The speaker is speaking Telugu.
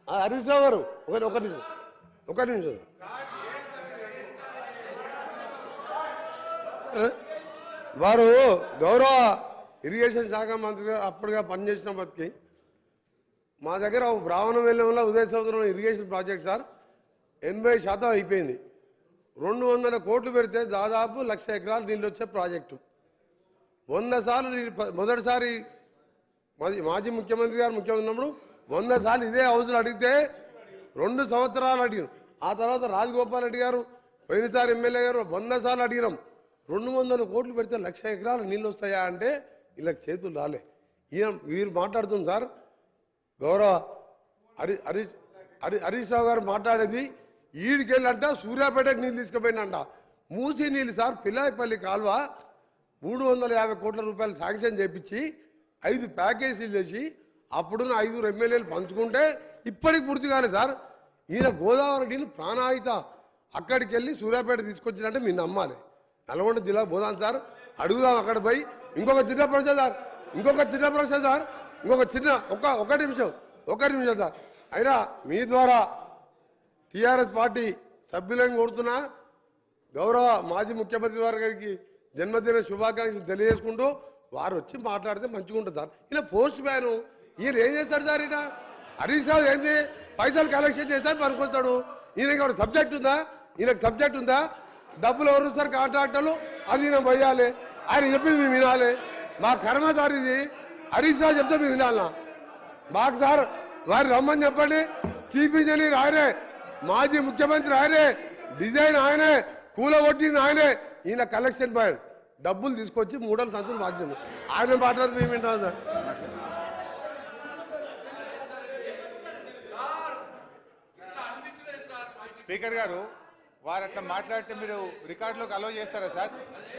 హరీష్ రావు గారు ఒక నిమిషం వారు గౌరవ ఇరిగేషన్ శాఖ మంత్రి గారు అప్పుడుగా పనిచేసిన బతికి మా దగ్గర బ్రాహ్మణ వెల్లంలో ఉదయ సముద్రం ఇరిగేషన్ ప్రాజెక్ట్ సార్ 80% అయిపోయింది. 200 కోట్లు పెడితే దాదాపు 1,00,000 ఎకరాలు నీళ్ళు వచ్చే ప్రాజెక్టు. 100 సార్లు మొదటిసారి మాజీ ముఖ్యమంత్రి గారు ముఖ్యమంత్రి ఉన్నప్పుడు 100 సార్లు ఇదే హౌస్లో అడిగితే 2 సంవత్సరాలు అడిగాం. ఆ తర్వాత రాజగోపాల్ రెడ్డి గారు పోయినసారి ఎమ్మెల్యే గారు 100 సార్లు అడిగినాం. 200 కోట్లు పెడితే 1,00,000 ఎకరాలు నీళ్ళు వస్తాయా అంటే ఇలా చేతులు రాలే. వీరు మాట్లాడుతుంది సార్ గౌరవ హరీష్ రావు గారు మాట్లాడేది ఈడికెళ్ళంట సూర్యాపేటకు నీళ్ళు తీసుకుపోయినంట. మూసి నీళ్ళు సార్ పిల్లాయిపల్లి కాల్వ 350 కోట్ల రూపాయలు శాంక్షన్ చేపించి 5 ప్యాకేజీలు చేసి అప్పుడున్న 5 ఎమ్మెల్యేలు పంచుకుంటే ఇప్పటికి పూర్తి కాలేదు సార్. ఈయన గోదావరి నీళ్ళు ప్రాణాయిత అక్కడికి వెళ్ళి సూర్యాపేట తీసుకొచ్చినట్టే మీరు నమ్మాలి. నల్గొండ జిల్లా పోదాం సార్, అడుగుదాం అక్కడ పోయి. ఇంకొక చిన్న ప్రశ్న సార్, ఒక నిమిషం సార్. అయినా మీ ద్వారా టీఆర్ఎస్ పార్టీ సభ్యులను కోరుతున్నా గౌరవ మాజీ ముఖ్యమంత్రి గారికి జన్మదిన శుభాకాంక్షలు తెలియజేసుకుంటూ వారు వచ్చి మాట్లాడితే మంచిగా ఉంటుంది సార్. ఇలా పోస్ట్ మ్యాన్ ఈయన ఏం చేస్తారు సార్? ఈయన హరీష్ రావు ఏంది పైసలు కలెక్షన్ చేస్తారు పనుకొస్తాడు. ఈయనకి ఎవరు సబ్జెక్ట్ ఉందా? ఈయనకు సబ్జెక్ట్ ఉందా? డబ్బులు ఎవరు సార్ కాంట్రాక్టర్లు? అది ఈయన పోయాలి, ఆయన చెప్పింది మేము వినాలి. మా కర్మ సార్ ఇది. హరీష్ రావు చెప్తే మేము వినాలన్నా? మాకు సార్ వారు రమ్మని చెప్పండి. చీఫ్ ఇంజనీర్ ఆయనే, మాజీ ముఖ్యమంత్రి ఆయనే, డిజైన్ ఆయనే, కూలగొట్టింది ఆయనే. ఈయన కలెక్షన్ పాయింట్ డబ్బులు తీసుకొచ్చి 3 సంచులు బాధ్యత ఆయన మాట్లాడితే మేము వింటాం సార్. స్పీకర్ గారు వారు అట్లా మాట్లాడితే మీరు రికార్డులోకి అలో చేస్తారా సార్?